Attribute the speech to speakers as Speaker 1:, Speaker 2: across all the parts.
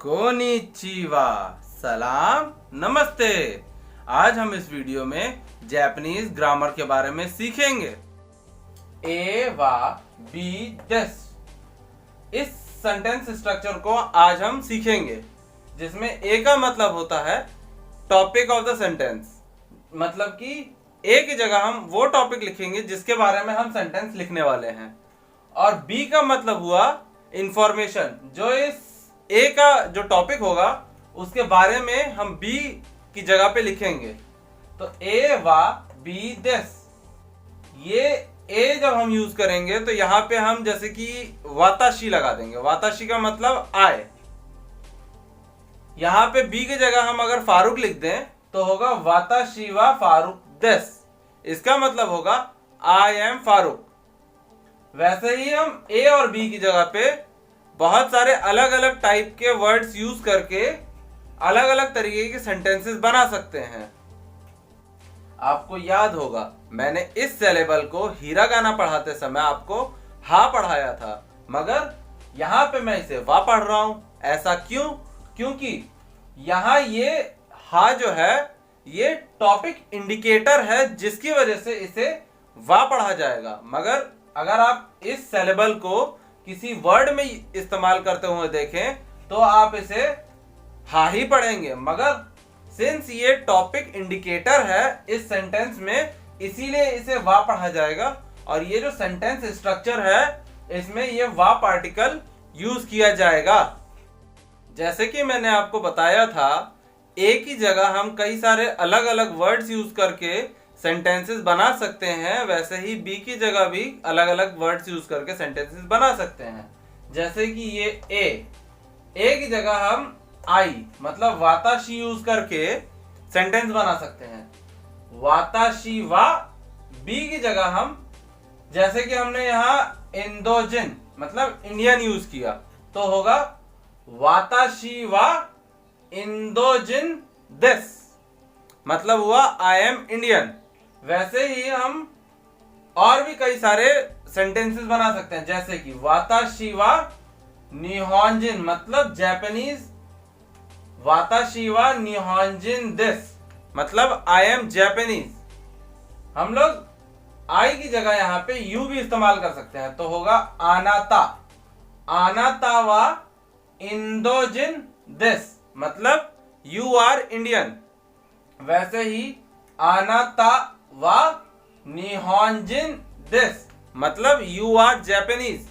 Speaker 1: Konnichiwa, सलाम नमस्ते। आज हम इस वीडियो में जापानीज ग्रामर के बारे में सीखेंगे। ए वा बी देस, इस सेंटेंस स्ट्रक्चर को आज हम सीखेंगे, जिसमें ए का मतलब होता है टॉपिक ऑफ द सेंटेंस। मतलब कि ए की जगह हम वो टॉपिक लिखेंगे जिसके बारे में हम सेंटेंस लिखने वाले हैं, और बी का मतलब हुआ इंफॉर्मेशन, जो इस ए का जो टॉपिक होगा उसके बारे में हम बी की जगह पे लिखेंगे। तो ए वा बी देस, ये ए जब हम यूज करेंगे तो यहां पे हम जैसे कि वाताशी लगा देंगे। वाताशी का मतलब आए। यहां पे बी की जगह हम अगर फारूक लिख दें तो होगा वाताशी वा फारूक देस। इसका मतलब होगा आई एम फारूक। वैसे ही हम ए और बी की जगह पे बहुत सारे अलग अलग टाइप के वर्ड्स यूज करके अलग अलग तरीके के सेंटेंसेस बना सकते हैं। आपको याद होगा मैंने इस सिलेबल को हिरागाना पढ़ाते समय आपको हा पढ़ाया था, मगर यहां पे मैं इसे वा पढ़ रहा हूं। ऐसा क्यों? क्योंकि यहां ये हा जो है ये टॉपिक इंडिकेटर है, जिसकी वजह से इसे वा पढ़ा जाएगा। मगर अगर आप इस सिलेबल को किसी वर्ड में इस्तेमाल करते हुए देखें तो आप इसे हा ही पढ़ेंगे। मगर सिंस ये टॉपिक इंडिकेटर है इस सेंटेंस में, इसीलिए इसे वा पढ़ा जाएगा। और ये जो सेंटेंस स्ट्रक्चर है इसमें ये वा पार्टिकल यूज किया जाएगा। जैसे कि मैंने आपको बताया था, ए की जगह हम कई सारे अलग अलग वर्ड्स यूज करके सेंटेंसेस बना सकते हैं, वैसे ही बी की जगह भी अलग अलग वर्ड्स यूज करके सेंटेंसेस बना सकते हैं। जैसे कि ये ए की जगह हम आई मतलब वाताशी यूज करके सेंटेंस बना सकते हैं। वाताशी वा, बी की जगह हम जैसे कि हमने यहां इंडोजिन मतलब इंडियन यूज किया तो होगा वाताशी वा इंडोजिन दिस, मतलब हुआ आई एम इंडियन। वैसे ही हम और भी कई सारे सेंटेंसेस बना सकते हैं, जैसे कि वाताशी वा निहोंजिन मतलब जापानीज, वाताशी वा निहोंजिन दिस मतलब आई एम जापानीज। हम लोग आई की जगह यहां पे यू भी इस्तेमाल कर सकते हैं, तो होगा आनाता, आनाता वा इंडोजिन दिस मतलब यू आर इंडियन। वैसे ही आनाता वा निहोंजिन दिस मतलब यू आर जापानीज।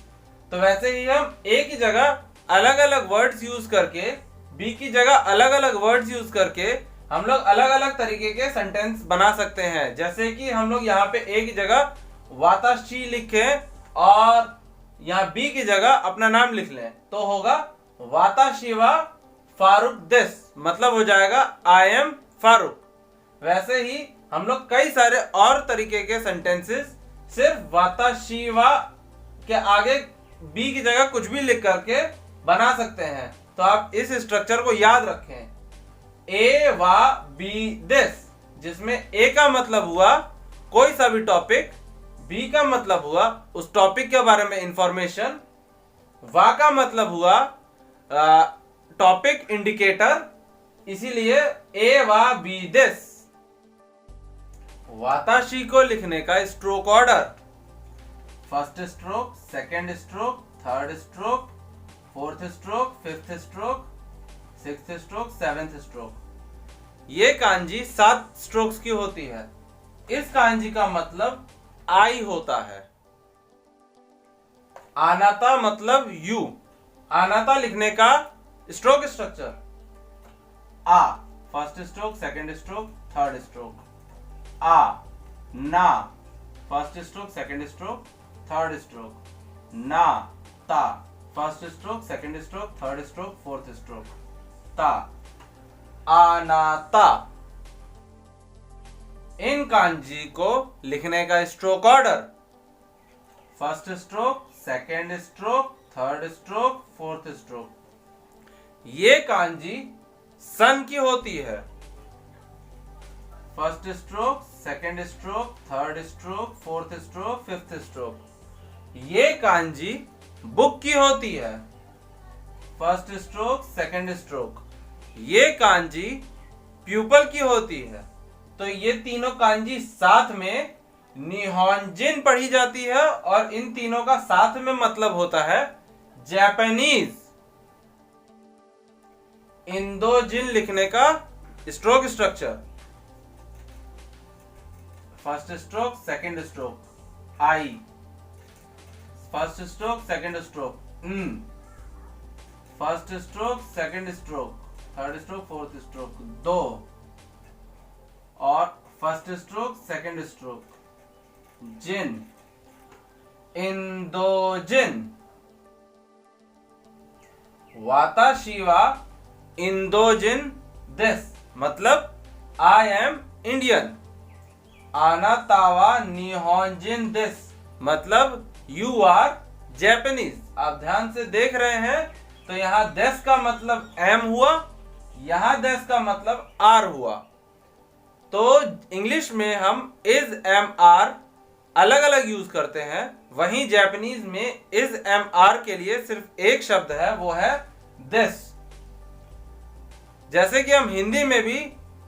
Speaker 1: तो वैसे ही हम ए की जगह अलग अलग वर्ड्स यूज करके, बी की जगह अलग अलग वर्ड्स यूज करके हम लोग अलग अलग तरीके के सेंटेंस बना सकते हैं। जैसे कि हम लोग यहाँ पे ए की जगह वाताशी लिखें और यहाँ बी की जगह अपना नाम लिख लें तो होगा वाताशी वा फारूक दिस मतलब हो जाएगा आई एम फारूक। वैसे ही हम लोग कई सारे और तरीके के सेंटेंसेस सिर्फ वाताशी वा के आगे बी की जगह कुछ भी लिख करके बना सकते हैं। तो आप इस स्ट्रक्चर को याद रखें, ए वा बी दिस, जिसमें ए का मतलब हुआ कोई सा भी टॉपिक, बी का मतलब हुआ उस टॉपिक के बारे में इंफॉर्मेशन, वा का मतलब हुआ टॉपिक इंडिकेटर, इसीलिए ए वा बी दिस। वाताशी को लिखने का stroke order, first stroke, second stroke, third stroke, fourth stroke, fifth stroke, sixth stroke, seventh stroke. ये कांजी 7 स्ट्रोक्स की होती है। इस कांजी का मतलब आई होता है। आनाता मतलब यू। आनाता लिखने का स्ट्रोक स्ट्रक्चर आ, first stroke, second stroke, third stroke, आ ना, first stroke, second stroke, third stroke, ना ता, first stroke, second stroke, third stroke, fourth stroke, ता, आनाता। इन कांजी को लिखने का stroke order, first stroke, second stroke, third stroke, fourth stroke. ये कांजी सन की होती है। First stroke, second stroke, third stroke, fourth stroke, fifth stroke. ये कांजी बुक की होती है। First stroke, second stroke. ये कांजी प्यूपल की होती है, तो ये तीनों कांजी साथ में निहोंजिन पढ़ी जाती है और इन तीनों का साथ में मतलब होता है जापानीज। इंदोजिन लिखने का stroke structure, first stroke, second stroke आई, first stroke, second stroke first stroke, second stroke, third stroke, fourth stroke, दो, और फर्स्ट स्ट्रोक, सेकंड स्ट्रोक, जिन, इंदोजिन। वाता शिवा इंदोजिन दिस मतलब आई एम इंडियन। आना तावा निहोंजिन दिस मतलब यू आर जैपनीज। आप ध्यान से देख रहे हैं तो यहाँ दिस का मतलब एम हुआ, यहाँ दिस का मतलब आर हुआ। तो इंग्लिश में हम इज एम आर अलग अलग यूज करते हैं, वहीं जापानीज में इज एम आर के लिए सिर्फ एक शब्द है, वो है दिस। जैसे कि हम हिंदी में भी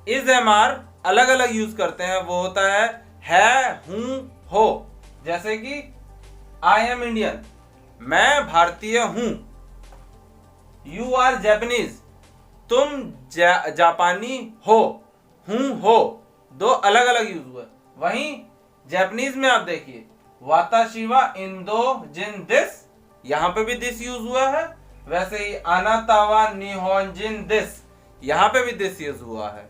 Speaker 1: इज एम आर अलग अलग यूज करते हैं, वो होता है, हूं, हो। जैसे कि आई एम इंडियन, मैं भारतीय हूं। यू आर जापानीज, तुम जापानी हो। हूं, हो, दो अलग अलग यूज हुए। वहीं जापानीज में आप देखिए वाताशिवा इंदोजिन दिस, यहां पे भी दिस यूज हुआ है। वैसे ही आनातावा निहोंजिन दिस, यहां पे भी दिस यूज हुआ है।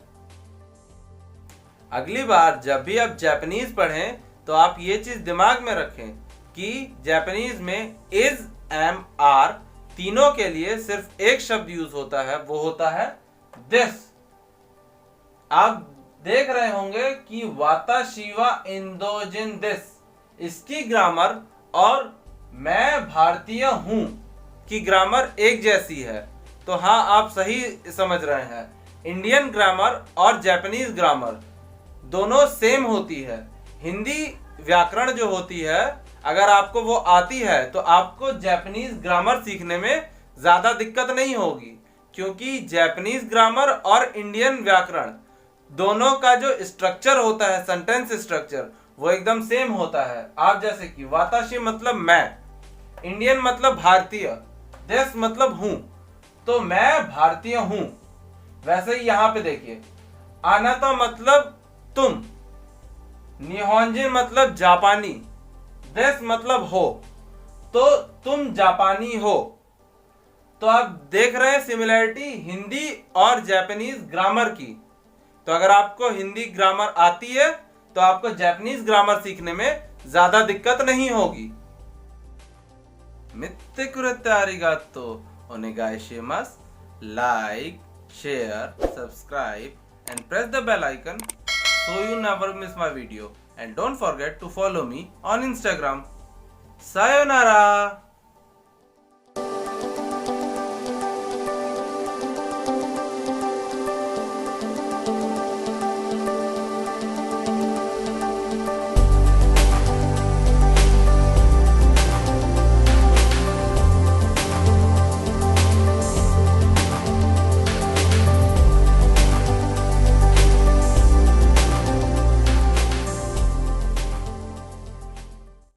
Speaker 1: अगली बार जब भी आप जापानीज पढ़ें तो आप ये चीज दिमाग में रखें कि जापानीज में इज एम आर तीनों के लिए सिर्फ एक शब्द यूज होता है, वो होता है दिस। आप देख रहे होंगे कि वाताशिवा इंदोजिन दिस, इसकी ग्रामर और मैं भारतीय हूं की ग्रामर एक जैसी है। तो हाँ, आप सही समझ रहे हैं, इंडियन ग्रामर और जापानीज ग्रामर दोनों सेम होती है। हिंदी व्याकरण जो होती है, अगर आपको वो आती है तो आपको जापानीज ग्रामर सीखने में ज्यादा दिक्कत नहीं होगी, क्योंकि जापानीज ग्रामर और इंडियन व्याकरण दोनों का जो स्ट्रक्चर होता है, सेंटेंस स्ट्रक्चर, वो एकदम सेम होता है। आप जैसे कि वाताशी मतलब मैं, इंडियन मतलब भारतीय, देश मतलब हूं, तो मैं भारतीय हूं। वैसे ही यहां पे देखिए, आनाता मतलब तुम, निहोंजिन मतलब जापानी, देश मतलब हो, तो तुम जापानी हो। तो आप देख रहे हैं सिमिलरिटी हिंदी और जापानीज ग्रामर की। तो अगर आपको हिंदी ग्रामर आती है तो आपको जापानीज ग्रामर सीखने में ज्यादा दिक्कत नहीं होगी। मित्ते कुरेते आरिगातो ओनेगाइशिमास। Like, share, subscribe and press the bell icon so you never miss my video. And don't forget to follow me on Instagram. Sayonara!